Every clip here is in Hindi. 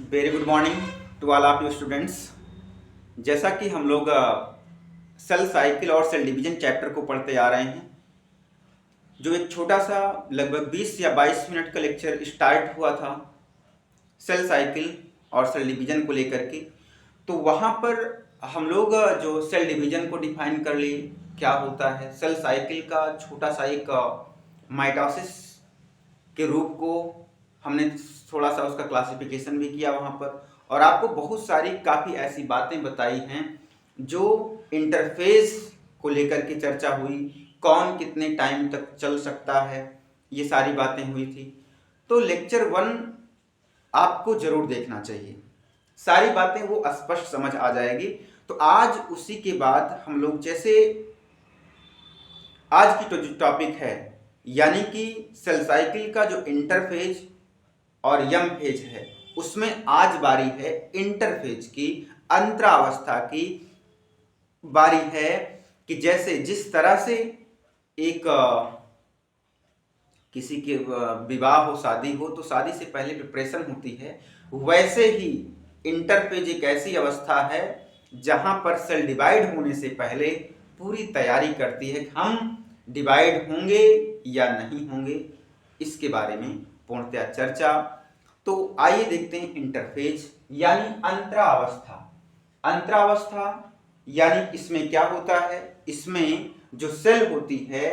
Very good morning to all of you students. जैसा कि हम लोग सेल साइकिल और सेल डिवीजन चैप्टर को पढ़ते आ रहे हैं, जो एक छोटा सा लगभग 20 या 22 मिनट का लेक्चर स्टार्ट हुआ था सेल साइकिल और सेल डिवीजन को लेकर के, तो वहाँ पर हम लोग जो सेल डिवीजन को डिफाइन कर लिए क्या होता है, सेल साइकिल का छोटा सा एक माइटोसिस के रूप को हमने थोड़ा सा उसका क्लासिफिकेशन भी किया वहाँ पर, और आपको बहुत सारी काफ़ी ऐसी बातें बताई हैं जो इंटरफेस को लेकर के चर्चा हुई, कौन कितने टाइम तक चल सकता है, ये सारी बातें हुई थी। तो लेक्चर 1 आपको जरूर देखना चाहिए, सारी बातें वो स्पष्ट समझ आ जाएगी। तो आज उसी के बाद हम लोग जैसे आज की जो टॉपिक है यानी कि सेल साइकिल का जो इंटरफेज और यम फेज है, उसमें आज बारी है इंटरफेज की, अंतरावस्था की बारी है कि जैसे जिस तरह से एक किसी के विवाह हो, शादी हो, तो शादी से पहले प्रिपरेशन होती है, वैसे ही इंटरफेज एक ऐसी अवस्था है जहां पर सेल डिवाइड होने से पहले पूरी तैयारी करती है कि हम डिवाइड होंगे या नहीं होंगे, इसके बारे में पूर्णतया चर्चा। तो आइए देखते हैं इंटरफेज यानी अंतरावस्था। अंतरावस्था यानी इसमें क्या होता है, इसमें जो सेल होती है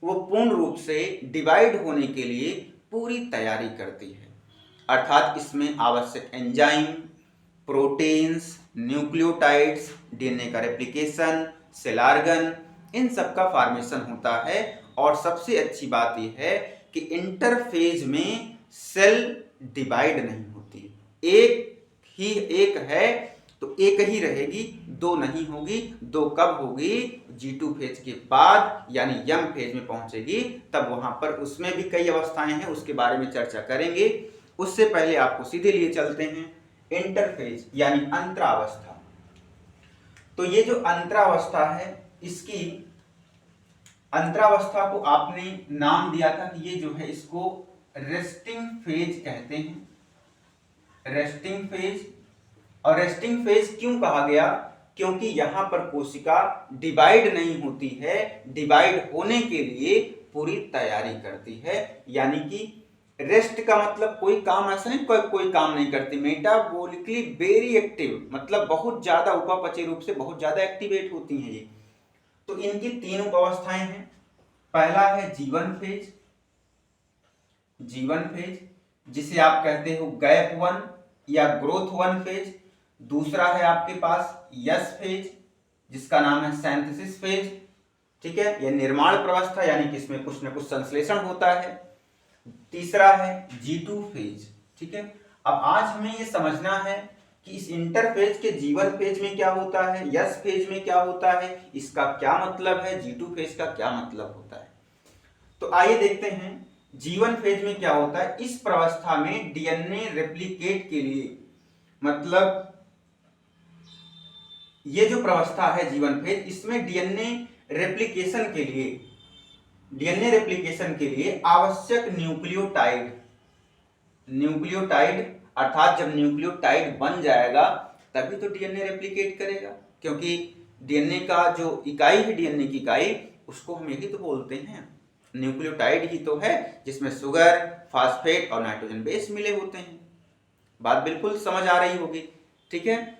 वो पूर्ण रूप से डिवाइड होने के लिए पूरी तैयारी करती है, अर्थात इसमें आवश्यक एंजाइम, प्रोटीन्स, न्यूक्लियोटाइड्स, डीएनए का रेप्लिकेशन, सेल ऑर्गन, इन सब का फॉर्मेशन होता है। और सबसे अच्छी बात यह है कि इंटरफेज में सेल डिवाइड नहीं होती, एक है तो एक ही रहेगी, दो नहीं होगी। दो कब होगी? G2 फेज के बाद यानी यम फेज में पहुंचेगी, तब वहां पर उसमें भी कई अवस्थाएं हैं, उसके बारे में चर्चा करेंगे। उससे पहले आपको सीधे लिए चलते हैं इंटरफेज यानी अंतरावस्था। तो ये जो अंतरावस्था है, इसकी अंतरावस्था को आपने नाम दिया था कि ये जो है इसको रेस्टिंग फेज कहते हैं, रेस्टिंग फेज। और रेस्टिंग फेज क्यों कहा गया? क्योंकि यहां पर कोशिका डिवाइड नहीं होती है, डिवाइड होने के लिए पूरी तैयारी करती है। यानी कि रेस्ट का मतलब कोई काम ऐसा नहीं, कोई काम नहीं करती, मेटाबॉलिकली वेरी एक्टिव, मतलब बहुत ज्यादा उपापचय रूप से बहुत ज्यादा एक्टिवेट होती हैं ये। तो इनकी तीन उप अवस्थाएं हैं। पहला है जीवन फेज, जीवन फेज जिसे आप कहते हो गैप 1 या ग्रोथ 1 फेज। दूसरा है आपके पास यस फेज जिसका नाम है सिंथेसिस फेज, ठीक है, यह निर्माण प्रवस्था यानी कि इसमें कुछ न कुछ संश्लेषण होता है। तीसरा है G2 फेज, ठीक है। अब आज हमें यह समझना है कि इस इंटरफेज के जीवन फेज में क्या होता है, यस फेज में क्या होता है, इसका क्या मतलब है, G2 फेज का क्या मतलब होता है। तो आइए देखते हैं जीवन फेज में क्या होता है। इस प्रवस्था में डीएनए रेप्लिकेट के लिए, मतलब ये जो प्रवस्था है जीवन फेज, इसमें डीएनए रेप्लिकेशन के लिए, डीएनए रेप्लिकेशन के लिए आवश्यक न्यूक्लियोटाइड, न्यूक्लियोटाइड अर्थात जब न्यूक्लियोटाइड बन जाएगा तभी तो डीएनए रेप्लिकेट करेगा, क्योंकि डीएनए का जो इकाई है, डीएनए की इकाई, उसको हम यही तो बोलते हैं न्यूक्लियोटाइड ही तो है, जिसमें शुगर, फास्फेट और नाइट्रोजन बेस मिले होते हैं। बात बिल्कुल समझ आ रही होगी, ठीक है।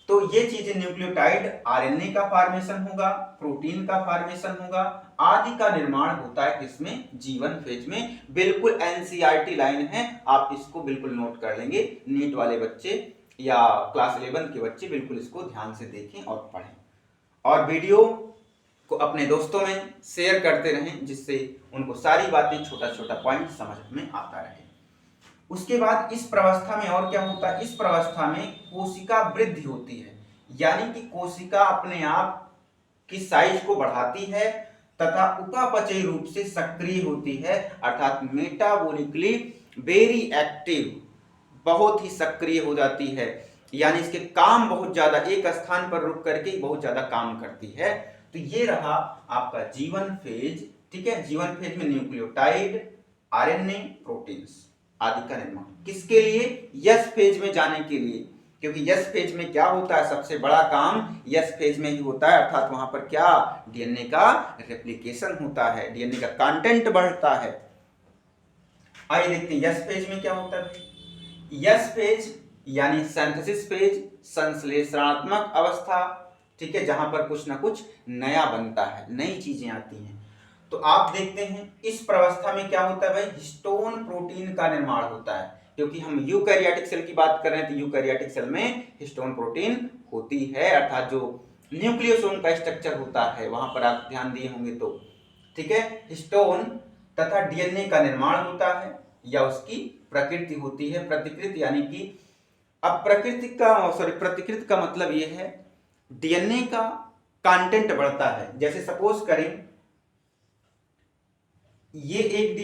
तो ये चीजें न्यूक्लियोटाइड, आरएनए का फॉर्मेशन होगा, प्रोटीन का फॉर्मेशन होगा, आदि का निर्माण होता है किसमें? जीवन फेज में। बिल्कुल एनसीईआरटी लाइन है, आप इसको बिल्कुल नोट कर लेंगे, नीट वाले बच्चे या क्लास 11 के बच्चे बिल्कुल इसको ध्यान से देखें और पढ़ें, और वीडियो को अपने दोस्तों में शेयर करते रहें जिससे उनको सारी बातें छोटा छोटा पॉइंट समझ में आता रहे। उसके बाद इस प्रवस्था में और क्या होता है? इस प्रवस्था में कोशिका वृद्धि होती है, यानी कि कोशिका अपने आप की साइज को बढ़ाती है तथा उपापचयी रूप से सक्रिय होती है, अर्थात मेटाबॉलिकली वेरी एक्टिव, बहुत ही सक्रिय हो जाती है, यानी इसके काम बहुत ज्यादा, एक स्थान पर रुक करके बहुत ज्यादा काम करती है। तो ये रहा आपका जीवन फेज, ठीक है। जीवन फेज में न्यूक्लियोटाइड, आरएनए, प्रोटीन्स। आदि का निर्माण। किसके लिए? यस फेज में जाने के लिए, क्योंकि यस फेज में क्या होता है, सबसे बड़ा काम यस फेज में ही होता है, अर्थात वहां पर क्या, डीएनए का रेप्लिकेशन होता है, डीएनए का कंटेंट बढ़ता है। आइए देखते हैं यस फेज में क्या होता है। यस फेज यानी सिंथेसिस फेज, संश्लेषणात्मक अवस्था, ठीक है, जहां पर कुछ ना कुछ नया बनता है, नई चीजें आती हैं। तो आप देखते हैं इस प्रवस्था में क्या होता है भाई, हिस्टोन प्रोटीन का निर्माण होता है, क्योंकि हम यूकैरियोटिक सेल की बात कर रहे हैं, तो यूकैरियोटिक सेल में हिस्टोन प्रोटीन होती है, अर्थात जो न्यूक्लियोसोम का स्ट्रक्चर होता है, वहां पर आप ध्यान दिए होंगे तो, ठीक है, हिस्टोन तथा डीएनए का निर्माण होता है या उसकी प्रकृति होती है। प्रतिकृति यानी कि अब प्रतिकृति का मतलब यह है डीएनए का कंटेंट बढ़ता है। जैसे सपोज करें ये एक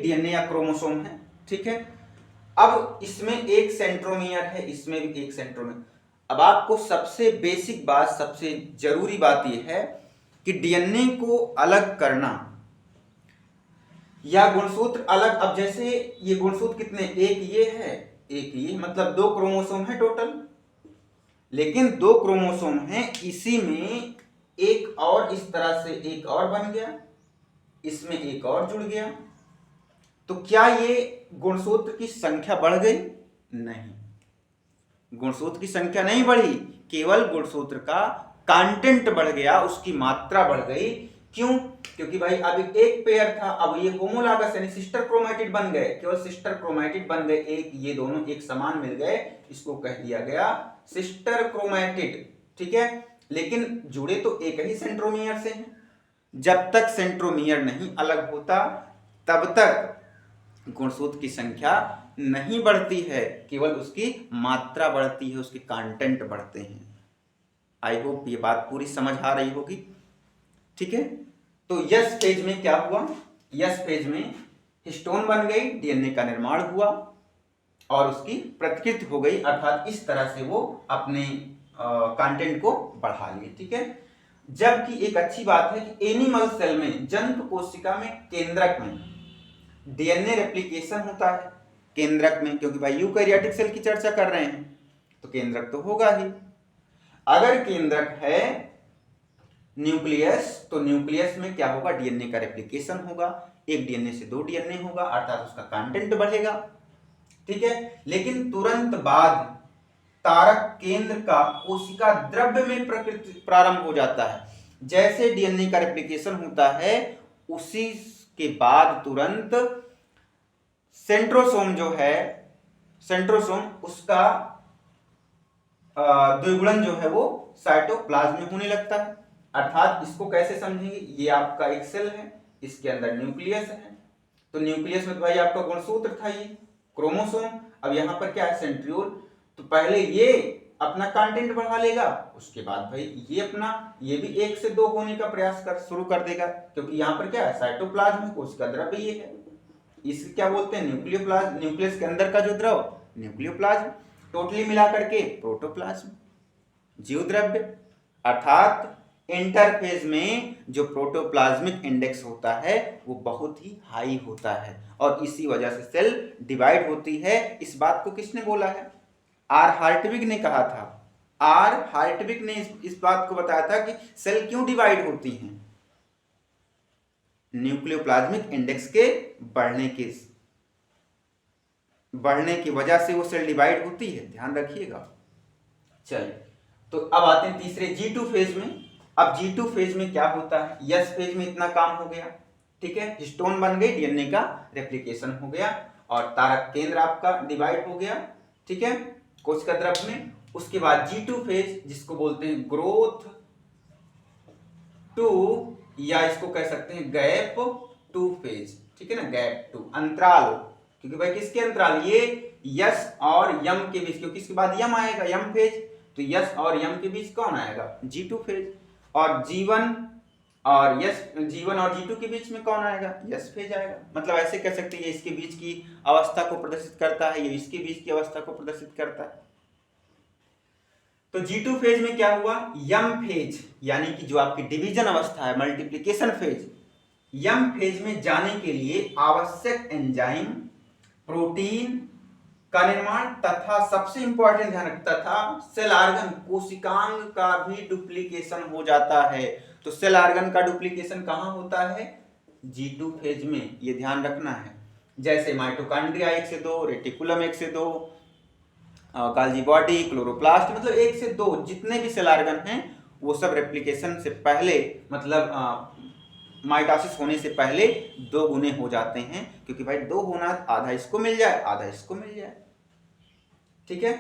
डीएनए या क्रोमोसोम है, ठीक है। अब इसमें एक सेंट्रोमियर है, इसमें भी एक सेंट्रोमियर। अब आपको सबसे बेसिक बात, सबसे जरूरी बात यह है कि डीएनए को अलग करना या गुणसूत्र अलग। अब जैसे ये गुणसूत्र कितने, एक ये है, एक ये, मतलब 2 क्रोमोसोम है टोटल, लेकिन 2 क्रोमोसोम है, इसी में एक और इस तरह से एक और बन गया, इसमें एक और जुड़ गया, तो क्या ये गुणसूत्र की संख्या बढ़ गई? नहीं, गुणसूत्र की संख्या नहीं बढ़ी, केवल गुणसूत्र का कंटेंट बढ़ गया, उसकी मात्रा बढ़ गई। क्यों? क्योंकि भाई अभी एक पेयर था, अब ये होमोलॉगस यानी सिस्टर क्रोमैटिड बन गए, केवल सिस्टर क्रोमैटिड बन गए, एक ये दोनों एक समान मिल गए, इसको कह दिया गया सिस्टर क्रोमैटिड, ठीक है। लेकिन जुड़े तो एक ही सेंट्रोमियर से हैं। जब तक सेंट्रोमियर नहीं अलग होता तब तक गुणसूत्र की संख्या नहीं बढ़ती है, केवल उसकी मात्रा बढ़ती है, उसके कंटेंट बढ़ते हैं। आई होप ये बात पूरी समझ आ रही होगी, ठीक है। तो यस फेज में क्या हुआ, यस फेज में हिस्टोन बन गई, डीएनए का निर्माण हुआ और उसकी प्रतिकृति हो गई, अर्थात इस तरह से वो अपने कंटेंट को बढ़ा लिए, ठीक है। जबकि एक अच्छी बात है कि एनिमल सेल में, जंतु कोशिका में, केंद्रक में डीएनए रेप्लिकेशन होता है, केंद्रक में, क्योंकि भाई यूकैरियोटिक सेल की चर्चा कर रहे हैं तो केंद्रक तो होगा ही। अगर केंद्रक है न्यूक्लियस, तो न्यूक्लियस में क्या होगा, डीएनए का रेप्लिकेशन होगा, एक डीएनए से 2 डीएनए होगा, अर्थात उसका कंटेंट बढ़ेगा, ठीक है। लेकिन तुरंत बाद तारक केंद्र का कोशिका द्रव्य में प्रकृति प्रारंभ हो जाता है। जैसे डीएनए का रेप्लिकेशन होता है उसी के बाद तुरंत सेंट्रोसोम जो है, सेंट्रोसोम उसका द्विगुणन जो है वो साइटोप्लाज्म में होने लगता है। अर्थात इसको कैसे समझेंगे, ये आपका एक सेल है, इसके अंदर न्यूक्लियस है, तो न्यूक्लियस में तो भाई आपका गुणसूत्र था ये क्रोमोसोम, अब यहाँ पर क्या है, सेंट्रियोल। तो पहले ये अपना कंटेंट बढ़ा लेगा, उसके बाद भाई ये अपना, ये भी 1 से 2 होने का प्रयास शुरू कर देगा, क्योंकि यहाँ पर क्या है, साइटोप्लाज्म, कोशिका द्रव्य ये है, इसे क्या बोलते हैं, न्यूक्लियोप्लाज्म। न्यूक्लियस के अंदर का जो द्रव न्यूक्लियोप्लाज्म, टोटली मिलाकर के प्रोटोप्लाज्म, जीव द्रव्य। अर्थात इंटरफेज में जो प्रोटोप्लाज्मिक इंडेक्स होता है वो बहुत ही हाई होता है, और इसी वजह से सेल डिवाइड होती है। इस बात को किसने बोला है, आर हार्टविग ने कहा था। आर हार्टविग ने इस बात को बताया था कि सेल क्यों डिवाइड होती हैं, न्यूक्लियोप्लाज्मिक इंडेक्स के बढ़ने की वजह से वो सेल डिवाइड होती है, ध्यान रखिएगा। चलिए, तो अब आते हैं तीसरे G2 फेज में। अब G2 फेज में क्या होता है, यस फेज में इतना काम हो गया, ठीक है, हिस्टोन बन गई, डीएनए का रेप्लिकेशन हो गया और तारक केंद्र आपका डिवाइड हो गया, ठीक है, कोशिका द्रव्य में। उसके बाद G2 फेज, जिसको बोलते हैं ग्रोथ 2, या इसको कह सकते हैं गैप 2 फेज, ठीक है ना, गैप 2 अंतराल, क्योंकि भाई किसके अंतराल, ये यस और यम के बीच, क्योंकि इसके बाद यम आएगा, यम फेज, तो यस और यम के बीच कौन आएगा, G2 फेज। और G1 और G2 के बीच में कौन आएगा, यस फेज आएगा। मतलब ऐसे कह सकते हैं ये इसके बीच की अवस्था को प्रदर्शित करता है, ये इसके बीच की अवस्था को प्रदर्शित करता है। तो G2 फेज में क्या हुआ, यम फेज यानी कि जो आपकी डिवीजन अवस्था है, मल्टीप्लिकेशन फेज, यम फेज में जाने के लिए आवश्यक एंजाइम प्रोटीन का निर्माण तथा सबसे इंपॉर्टेंट ध्यान रख तथा सेल ऑर्गन कोशिकांग का भी डुप्लीकेशन हो जाता है। तो सेल ऑर्गन का डुप्लीकेशन कहां होता है? G2 फेज में, ये ध्यान रखना है। जैसे माइटोकॉन्ड्रिया 1 से 2, रेटिकुलम 1 से 2, गाल्जी बॉडी, क्लोरोप्लास्ट, मतलब 1 से 2 जितने भी सेल ऑर्गन हैं वो सब रेप्लिकेशन से पहले मतलब माइटोसिस होने से पहले 2 गुने हो जाते हैं, क्योंकि भाई 2 होना, आधा इसको मिल जाए आधा इसको मिल जाए। ठीक है,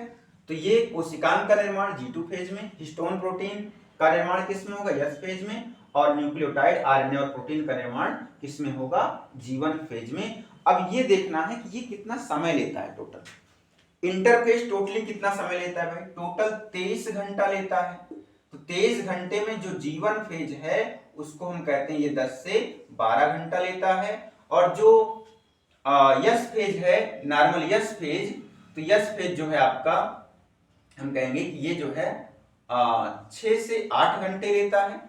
तो ये कोशिकांग का निर्माण G2 फेज में, हिस्टोन प्रोटीन का निर्माण किस में होगा? S फेज में, और न्यूक्लियोटाइड आरएनए और प्रोटीन का निर्माण किस में होगा? G1 फेज में। अब ये देखना है कि ये कितना समय लेता है टोटल। इंटरफेज टोटली कितना समय लेता है भाई? टोटल 23 घंटा लेता है। तो 23 घंटे में जो G1 फेज है उसको हम कहते हैं ये 10 से 12 घंटा लेता है, और जो यस फेज है, नॉर्मल यस फेज, तो यस फेज जो है आपका, हम कहेंगे कि ये जो है 6 से 8 घंटे लेता है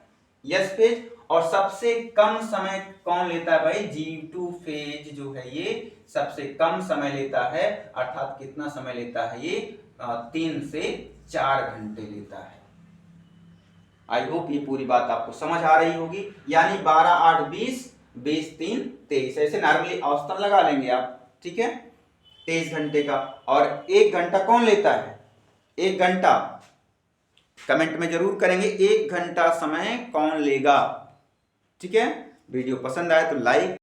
यस फेज। और सबसे कम समय कौन लेता है भाई? G2 फेज जो है ये सबसे कम समय लेता है, अर्थात कितना समय लेता है ये? 3 से 4 घंटे लेता है। आई होप ये पूरी बात आपको समझ आ रही होगी। यानी 12 8 20, 20 3 23, ऐसे नॉर्मली औसतन लगा लेंगे आप। ठीक है, 23 घंटे का। और 1 घंटा कौन लेता है? 1 घंटा कमेंट में जरूर करेंगे, 1 घंटा समय कौन लेगा। ठीक है, वीडियो पसंद आए तो लाइक